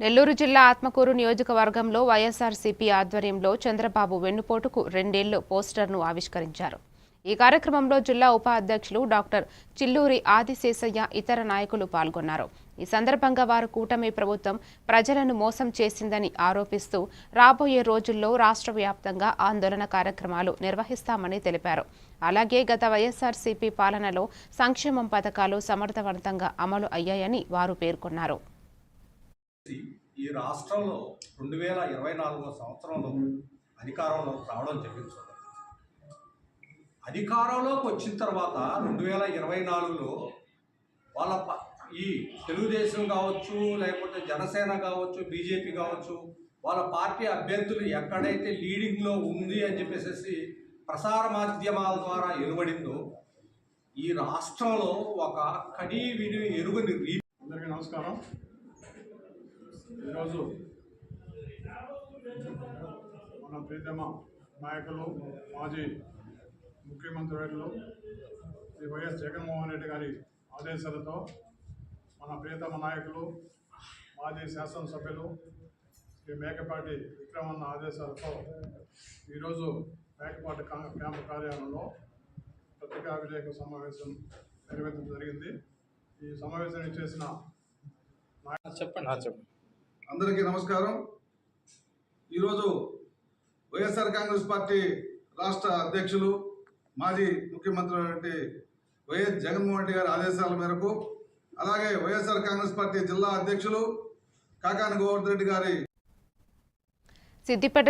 నెల్లూరు జిల్లా ఆత్మకూరు నియోజకవర్గంలో వైఎస్ఆర్సీపీ ఆధ్వర్యంలో చంద్రబాబు వెన్నుపోటుకు 2 ఏళ్ల పోస్టర్ను ఆవిష్కరించారు. ఈ కార్యక్రమంలో జిల్లా ఉపాధ్యక్షులు డాక్టర్ చిల్లూరి ఆదిశేషయ్య ఇతర నాయకులు పాల్గొన్నారు. ఈ సందర్భంగా వారు కూటమి ప్రభుత్వం ప్రజలను మోసం చేసిందని ఆరోపిస్తూ రాబోయే రోజుల్లో రాష్ట్ర వ్యాప్తంగా ఆందోళన కార్యక్రమాలు నిర్వహిస్తామని తెలిపారు. అలాగే గత వైఎస్ఆర్సీపీ పాలనలో సంక్షేమం పథకాలు సమర్థవంతంగా అమలు అయ్యాయని వారు పేర్కొన్నారు. ఈ రాష్ట్రంలో 2024 సంవత్సరంలో అధికారంలోకి రావడం జరిగింది. అధికారంలోకి వచ్చిన తర్వాత 2024లో వాళ్ళ ఈ తెలుగుదేశం కావచ్చు, లేకపోతే జనసేన కావచ్చు, బీజేపీ కావచ్చు, వాళ్ళ పార్టీ అభ్యర్థులు ఎక్కడైతే లీడింగ్లో ఉంది అని చెప్పేసి ప్రసార మాధ్యమాల ద్వారా ఎలువడిందో ఈ రాష్ట్రంలో ఒక కడి విని ఎరుగని రీతి. అందరికీ నమస్కారం. ఈరోజు మన ప్రీతమ నాయకులు మాజీ ముఖ్యమంత్రి వర్యులు శ్రీ వైఎస్ జగన్మోహన్ రెడ్డి గారి ఆదేశాలతో మన ప్రీతమ నాయకులు మాజీ శాసనసభ్యులు శ్రీ మేకపాటి విక్రమన్న ఆదేశాలతో ఈరోజు మేకపాటి క్యాంపు కార్యాలయంలో పత్రికా విలేకరుల సమావేశం నిర్వహించడం జరిగింది. ఈ సమావేశాన్ని చేసిన చెప్పండి. అందరికీ నమస్కారం. ఈరోజు వైఎస్ఆర్ కాంగ్రెస్ పార్టీ రాష్ట్ర అధ్యక్షులు మాజీ ముఖ్యమంత్రి వైఎస్ జగన్మోహన్ రెడ్డి గారి ఆదేశాల మేరకు, అలాగే వైఎస్ఆర్ కాంగ్రెస్ పార్టీ జిల్లా అధ్యక్షులు కాకాని గోవర్ధన్ రెడ్డి గారి సిద్దిపేట